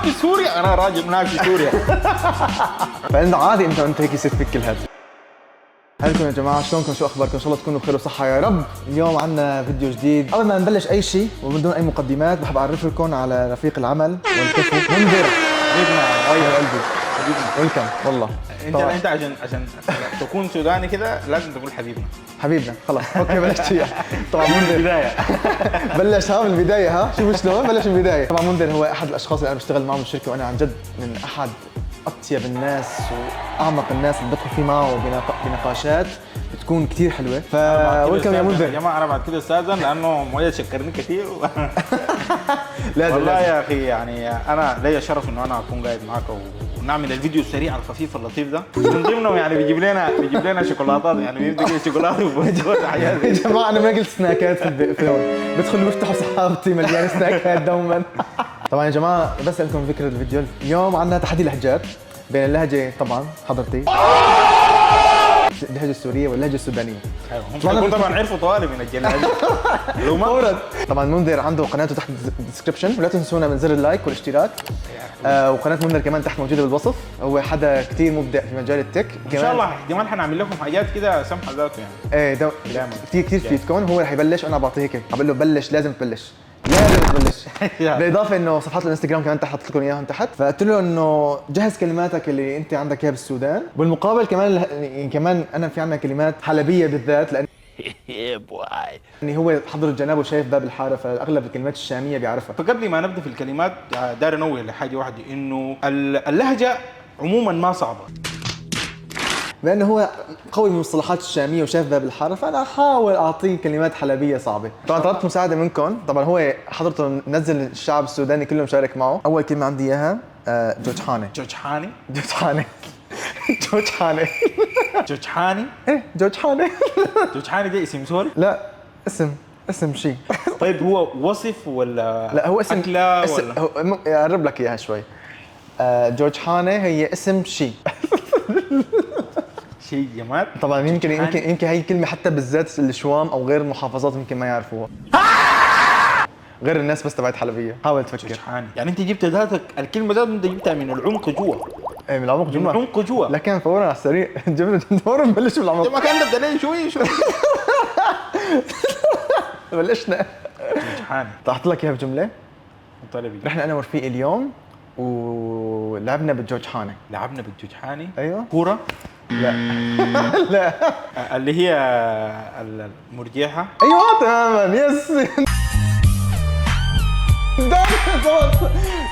في سوريا، انا راجل هناك في سوريا. فانه عادي انت هيك يصير فيك كل هذا. هلكم يا جماعه، شلونكم؟ شو اخباركم؟ ان شاء الله تكونوا بخير وصحه يا رب. اليوم عندنا فيديو جديد. قبل ما نبلش اي شيء ومن دون اي مقدمات بحب اعرف لكم على رفيق العمل والكفو منذر. حبيبنا يا قلبي ويلكم والله. انت عشان تكون سوداني كده لازم تقول حبيبنا. حبيبنا خلص اوكي بلشت فيها. طبعا منذر البدايه بلش من البدايه ها، شوفوا شلون بلش من البدايه. طبعا منذر هو احد الاشخاص اللي انا بشتغل معهم بالشركه، وانا عن جد من احد اطيب الناس واعمق الناس اللي بدخل فيه معه بنقاشات بتكون كثير حلوه. فويلكم يا منذر. يا جماعه انا بعد كده استاذن لانه مؤيد شكرني كثير. لازم والله يا اخي يعني انا ليا شرف انه انا اكون قاعد معك ونعمل الفيديو السريع الخفيف اللطيف ده. من ضمنه يعني بيجيب لنا شوكولاتات، يعني بيبدا كده شوكولاته وحاجات. يا جماعه انا ما قلت سناكات في هون، بدخل بفتحوا سحابتي مليان سناكات دوما. طبعا يا جماعه بس لكم فكره الفيديو، اليوم عندنا تحدي لهجات بين اللهجه طبعا حضرتي اللهجه السوريه واللهجه السودانيه. ايوه هم طبعا عرفوا طوالي من الجلاجه. لو ما طبعا منذر عنده قناته تحت الديسكربشن، ولا تنسونا من زر اللايك والاشتراك. وقناه منذر كمان تحت موجوده بالوصف. هو حدا كثير مبدع في مجال التك. ان شاء الله احتمال حنعمل لكم حاجات كده سمحه ذاته يعني. ايه كثير تفيدكم. هو رح يبلش وانا بعطيه هيك، بقول له بلش، لازم تبلش لازم تبلش. بالاضافه انه صفحات الانستغرام كمان تحت لكم اياهم تحت. فقلت له انه جهز كلماتك اللي انت عندك اياها بالسودان، بالمقابل كمان انا في عندنا كلمات حلبيه بالذات، لان يعني هو حضر الجناب وشايف باب الحاره، فاغلب الكلمات الشاميه بيعرفها. فقبل ما نبدا في الكلمات داير انوه لحاجه واحده، انه اللهجه عموما ما صعبه، لانه هو قوي بالمصطلحات الشاميه وشاف باب الحاره، فانا احاول اعطيه كلمات حلبيه صعبه. طبعا طلبت مساعده منكم. طبعا هو حضرته منزل الشعب السوداني كله مشارك معه. اول كلمه عندي اياها جوجحاني. جوجحاني جوجحاني جوجحاني جوجحاني. ايه جوجحاني. جوجحاني ده اسم سوري؟ لا اسم شيء. طيب هو وصف ولا لا هو اسم أكلة ولا اقرب لك اياها شوي. جوجحاني هي اسم شيء. شيء جماد. طبعا يمكن هي الكلمه حتى بالذات الشوام او غير المحافظات يمكن ما يعرفوها، غير الناس بس تبعت حلبيه. حاول تفكر. جوجحاني يعني انت جبت ذاتك الكلمه ذاتك انت جبتها من العمق جوا. ايه من العمق جوا. من العمق جوا. لكن فورا على السريع جبنا فورا نبلش بالعمق. ما كان نبدا ليه شوي بلشنا. جوجحاني طلعت لك اياها بجمله. طلبي. رحنا انا ورفيقي اليوم ولعبنا بالجوجحاني. لعبنا بالجوجحاني. ايوه. كوره؟ لا لا اللي هي المرجيحه. ايوه تماما يس.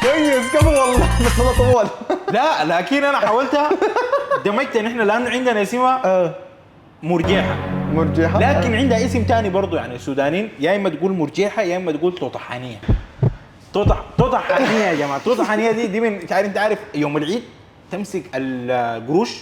كويس كفو والله، بس انا طول. لا لكن انا حاولتها دمجت ان احنا الان عندنا اسمها مرجيحه. مرجيحه لكن عندها اسم ثاني برضه، يعني السودانيين يا اما تقول مرجيحه يا اما تقول طوطحانيه. طوطحانيه يا جماعه. طوطحانيه دي من انت عارف يوم العيد تمسك القروش.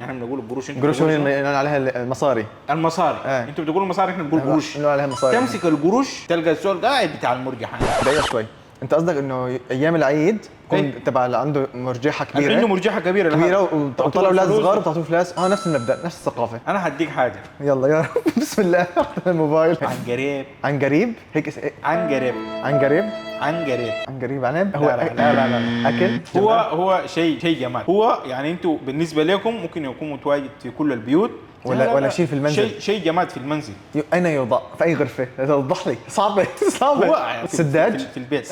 احنا بنقول القروش. قروش عليها المصاري. المصاري. انتوا بتقولوا المصاري، احنا بنقول قروش. بنقول عليها مصاري. تمسك القروش تلقى السؤال قاعد بتاع المرجحه. دقيقه شوي، انت قصدك انه ايام العيد يكون تبع اللي عنده مرجحه كبيره. عنده مرجحه كبيره وطلعوا اولاد صغار وبتعطوه فلوس. نفس المبدا نفس الثقافه. انا هديك حاجه. يلا يا رب. بسم الله. الموبايل. عن قريب هيك عن قريب عنب. هو لا اكل. هو شيء جمال. هو يعني انتوا بالنسبه لكم ممكن يكون متواجد في كل البيوت ولا شيء في المنزل. شيء جماد في المنزل. اين يوضع؟ في اي غرفه؟ توضح لي. صعبه. هو سداج في البيت.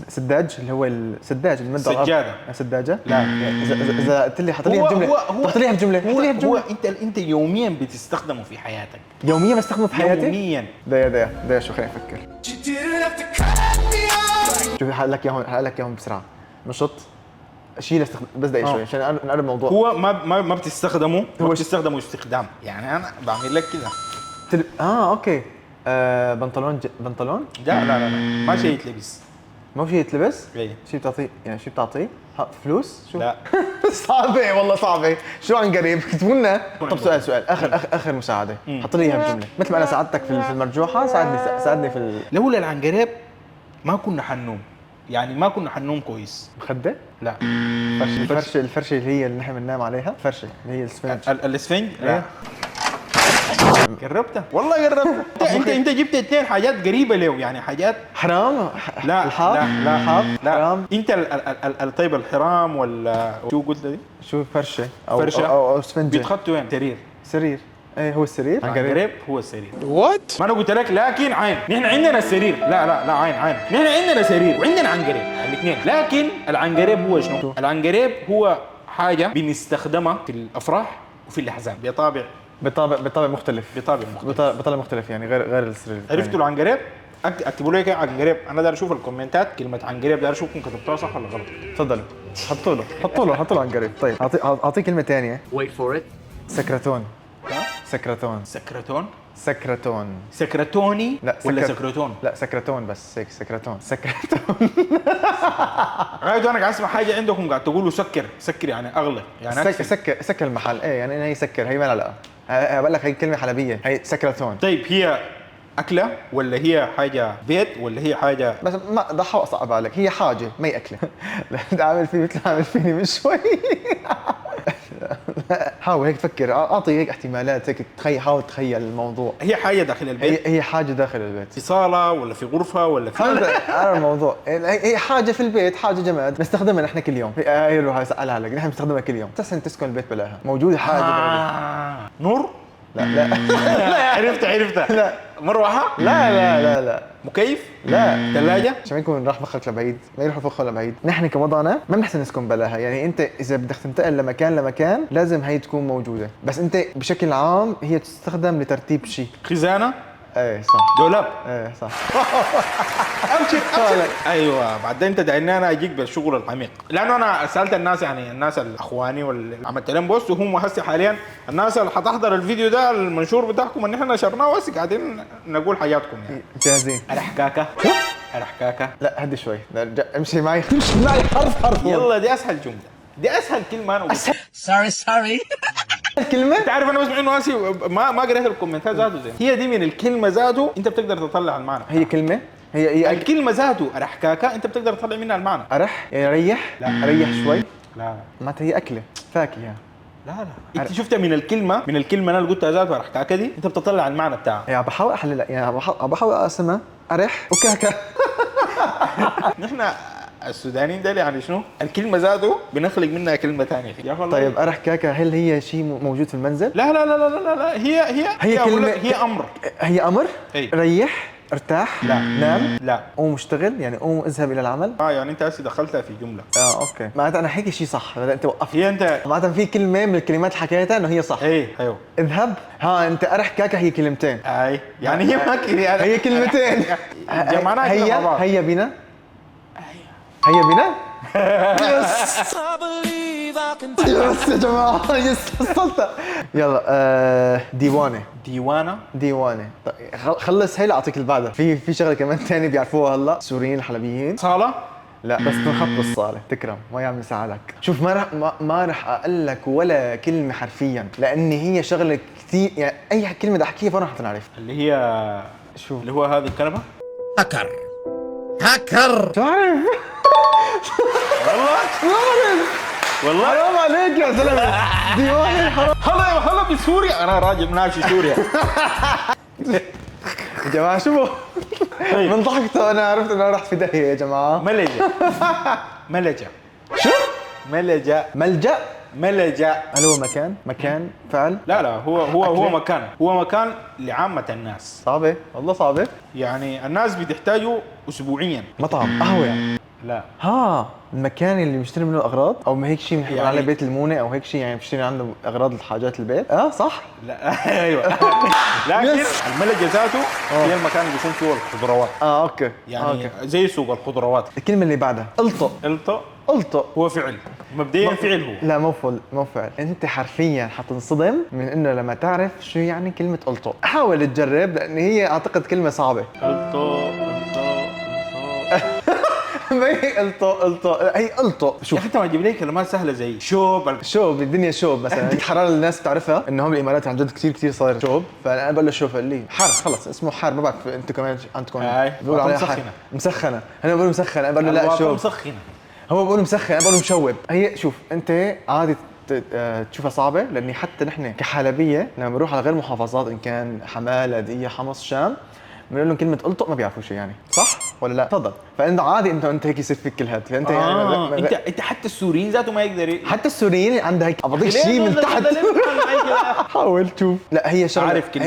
سداج اللي هو السداج المد. سجاده. سداجه. لا اذا قلت لي حط لي بجمله. هو انت يوميا بتستخدمه في حياتك. يوميا بستخدمه في حياتي. يوميا. ده شو خليني افكر. شوف هقول لك اياهم بسرعه. نشط شيء بس دقيقه شوي عشان نقرب الموضوع. هو ما بتستخدمه. هو بتستخدمه استخدام، يعني انا بعمل لك كده. اوكي. بنطلون. لا ما شيء يتلبس. ما في يتلبس؟ ايه. شيء بتعطيه فلوس؟ شو؟ لا. صعبة والله صعبة. شو عن قريب؟ اكتبوا لنا. طب سؤال اخر مساعدة. حط لي اياها بجملة مثل ما انا ساعدتك في المرجوحة. ساعدني في لولا العنقريب ما كنا حنوم، يعني ما كنا حنوم كويس. مخدة؟ لا. الفرشة اللي هي اللي نحن بننام عليها. فرشة اللي هي الاسفنج. الاسفنج؟ لا. جربتها والله جربتها. انت جبت اثنين حاجات قريبه له، يعني حاجات حرام. لا الحار. لا الحار. لا حرام. انت طيب الحرام ولا شو قلت دي؟ شو فرشه فرشة. او اسفنجه. بيتخطوا وين؟ سرير. سرير. ايه هو السرير. العنقريب هو السرير. وات؟ ما انا قلت لك لكن عين، نحن عندنا السرير. لا عين نحن عندنا سرير وعندنا عنقريب الاثنين، لكن العنقريب هو شنو؟ العنقريب هو حاجه بنستخدمها في الافراح وفي الاحزان بطابع مختلف. بطابع مختلف يعني غير السرير. عرفتوا العنقريب؟ اكتبوا لي كده عنقريب. انا داير اشوف الكومنتات كلمه عنقريب، داير اشوفكم كتبتوها صح ولا غلط. تفضلوا حطوا له عنقريب. طيب اعطيه كلمه ثانيه. Wait for it. سكرتون. سكرتوني لا ولا سكرتون؟ لا سكرتون بس هيك سكرتون. غاية انا قاعد اسمع حاجه عندكم قاعد تقولوا سكر يعني اغلى يعني سكر المحل. ايه يعني هي سكر، هي ما علاقه. بقول لك هي كلمه حلبيه، هي سكرتون. طيب هي اكله ولا هي حاجه بيت ولا هي حاجه؟ بس ما ضحى اصعب عليك، هي حاجه ما هي اكله. انت عامل فيه مثل عامل فيني من شوي. حاول هيك تفكر، اعطي هيك احتمالات، هيك حاول تخيل الموضوع. هي حاجه داخل البيت. هي حاجه داخل البيت. في صاله ولا في غرفه ولا في هذا الموضوع. هي حاجه في البيت، حاجه جماد بنستخدمها نحن كل يوم. هي روح اسالها لك، نحن بنستخدمها كل يوم. تحسن تسكن البيت بلاها موجوده حاجه. نور؟ لا عرفتها. لا. مروحه؟ لا. مكيف؟ لا. ثلاجه؟ عشان ما يكون راح مخك لبعيد، ما يروح فخه لبعيد. نحن كوضعنا ما بنحسن نسكن بلاها، يعني انت اذا بدك تنتقل لمكان لازم هي تكون موجوده، بس انت بشكل عام هي تستخدم لترتيب شيء. خزانه؟ ايه صح. دولاب؟ ايه صح. ابشر. ايوه بعدين انت دعيني انا اجيك بالشغل العميق، لانه انا سالت الناس، يعني الناس الاخواني واللي عملت لهم بوست، وهم هسه حاليا الناس اللي حتحضر الفيديو ده المنشور بتاعكم ان احنا نشرناه، بس قاعدين نقول حياتكم يعني. جاهزين. الحكاكه. لا هدي شوي، امشي معي حرف. يلا دي اسهل جمله، دي اسهل كلمه انا قلتها. Sorry. الكلمه انت عارف انا بسمع انه ناسي ما قريت الكومنتات ذاته زين. هي دي من الكلمه ذاته انت بتقدر تطلع المعنى. هي كلمه. هي الكلمه ذاته ارحكاكه انت بتقدر تطلع منها المعنى. ارح يعني ريح. لا ريح شوي. لا معناتها هي اكله فاكهه. لا انت شفتها من الكلمه انا اللي قلتها ذاته ارحكاكه دي انت بتطلع المعنى بتاعها. يعني بحاول احلل، يعني بحاول اقسمها ارح وكاكا. نحن السودانيين ده يعني شنو؟ الكلمه ذاته بنخلق منها كلمه ثانيه. طيب ارح كاكا هل هي شيء موجود في المنزل؟ لا هي كلمه. هي امر. هي امر؟ اي. ريح، ارتاح، لا. نام، لا. قوم اشتغل، يعني قوم اذهب الى العمل. يعني انت هسه دخلتها في جمله. اوكي معناتها انا هيك شيء صح، انت وقفت. هي انت معناتها في كلمه من الكلمات حكيتها انه هي صح. ايوه اذهب. انت ارح كاكا هي كلمتين. يعني هي ما هي كلمتين. جمعناها كده مع بعض. هيا بنا. يس يا جماعه، يس وصلت. يلا ديوانه. طيب خلص هي اعطيك اللي بعدها. في شغله كمان ثانيه بيعرفوها هلا السوريين الحلبيين. صاله؟ لا بس تنحط بالصاله. تكرم ما يعمل ساعدك. شوف ما رح اقول لك ولا كلمه حرفيا، لان هي شغله كثير، يعني اي كلمه بدي احكيها فانا رح تنعرف. اللي هي شو اللي هو هذه الكلمه هاكر. تعرف. والله حرام عليك يا زلمه. ديوانه حرام. هلا بسوريا، انا راجل ناشي سوريا. يا جماعه شوفوا من ضحكته انا عرفت انه رحت في داهيه يا جماعه. ملجأ. شو؟ ملجأ. هل هو مكان فعل؟ لا هو مكان لعامة الناس. صعبة والله صعبة. يعني الناس بتحتاجه اسبوعيا. مطعم قهوة يعني. لا المكان اللي بنشتري منه الاغراض، او ما هيك شيء بنحكي يعني على بيت المونة او هيك شيء، يعني بنشتري عنده اغراض الحاجات البيت. صح؟ لا ايوه. لكن الملجأ ذاته هي المكان اللي بيكون فيه الخضروات. اوكي يعني أوكي. زي سوق الخضروات. الكلمة اللي بعدها الطق. هو فعل مبدئيا، فعل هو. لا مو فعل. انت حرفيا حتنصدم من انه لما تعرف شو يعني كلمة الطق. حاول تجرب، لان هي اعتقد كلمة صعبة. ما هي الطق هي الطق. شوف حتى ما تجيب لي كلمات سهله زي شوب الدنيا شوب مثلا. الحراره اللي الناس بتعرفها انه هم الامارات عن جد كثير صاير شوب، فانا بقول له شوف قال لي حر، خلص اسمه حر. ما بعرف انتم كمان عندكم بيقولوا عليها مسخنه. انا بقول مسخنه، انا بقول له لا شوب. مسخنه. هو بقول مسخن، انا بقول مشوب. هي شوف انت عادي تشوفها صعبه، لاني حتى نحن كحلبيه لما بنروح على غير محافظات ان كان حماه، لاذقيه، حمص، شام، بنقول لهم كلمه الطق ما بيعرفوا شيء يعني، صح ولا لا؟ تفضل. فانت عادي انت هيك يصير فيك كل هاد، فانت يعني انت حتى السوريين ذاته ما يقدر حتى السوريين عندها هيك ابغيك شيء من تحت. حاول تشوف. لا هي شغله، عارف كلمة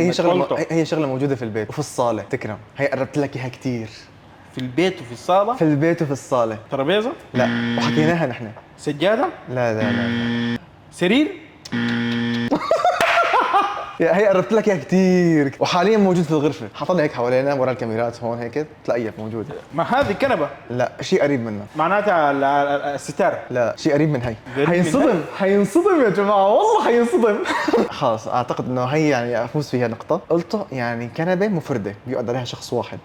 هي شغله موجوده في البيت وفي الصاله، تكرم. هي قربت لك اياها كثير. في البيت وفي الصاله؟ في البيت وفي الصاله. ترابيزه؟ لا وحكيناها نحن. سجاده؟ لا لا لا, لا. سرير؟ هي قربت لك اياها كثير، وحاليا موجود في الغرفه، حاطنا هيك حوالينا ورا الكاميرات هون هيك تلاقيها موجوده. ما هذه كنبه؟ لا شيء قريب منها. معناتها الستاره؟ لا شيء قريب من هي. قريب من حينصدم حينصدم يا جماعه، والله حينصدم. خلاص اعتقد انه هي يعني افوز فيها نقطه. قلته يعني كنبه مفرده بيقعد عليها شخص واحد.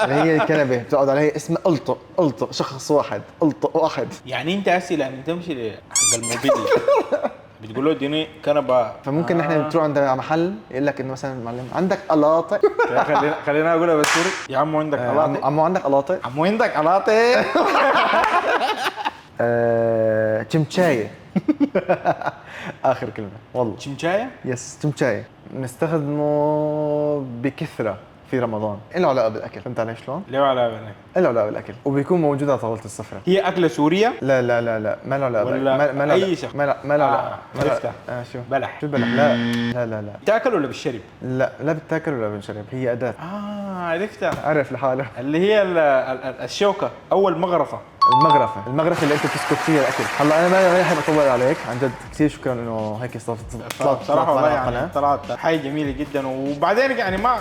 اللي هي الكنبه بتقعد عليها اسمها الطق شخص واحد، الطق واحد. يعني انت هسه لما تمشي حق الموبيلي بتقول له اديني كنبه، فممكن نحن تروح عند محل يقول لك انه مثلا معلم عندك قلاطه. خلينا اقولها بالسوري، يا عمو عندك قلاطه؟ عمو عندك قلاطه؟ عمو عندك قلاطه؟ تمشايه. اخر كلمه والله. شمشايه؟ يس تمشايه، نستخدمه بكثره في رمضان، له علاقه بالاكل، فهمت علي شلون؟ ليه على بالك؟ له علاقه بالاكل وبيكون موجود على طاوله السفره. هي اكله سوريه؟ لا لا لا لا ما له علاقه ولا ما له أي شيء؟ ما له علاقه. عرفتها. شو بلح؟ شو بلح؟ لا لا لا لا تاكل ولا بالشرب؟ لا لا بتاكل ولا بنشرب، هي اداه. عرفتها، عرف لحاله. اللي هي الشوكه او المغرفه. المغرفه اللي انت بتسكت فيها الاكل. هلا انا ما حابب اطول عليك، عن جد كثير شكرا انه هيك طلعت صراحه والله معنا يعني طلعت حاجه جميله جدا. وبعدين يعني ما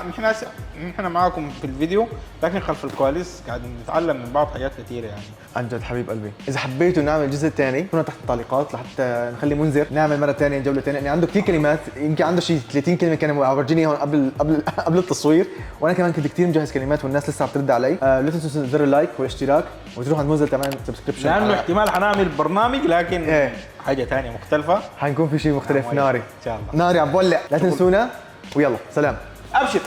نحن معاكم في الفيديو، لكن خلف الكواليس قاعد نتعلم من بعض حاجات كثيره يعني. عن جد حبيب قلبي. اذا حبيتوا نعمل جزء ثاني كنا تحت التعليقات لحتى نخلي منذر نعمل مره ثانيه جوله ثانيه، يعني عنده كثير كلمات، يمكن عنده شيء 30 كلمه كان ورجيني هون قبل التصوير، وانا كمان كنت كثير مجهز كلمات والناس لسه عم ترد علي. لا تنسوا زر اللايك والاشتراك وتروح عند منذر كمان سبسكريبشن، لانه احتمال حنعمل برنامج لكن إيه. حاجه ثانيه مختلفه، حنكون في شيء مختلف. ناري ان شاء الله. ناري عم بولع. لا تنسونا ويلا سلام. ابشر.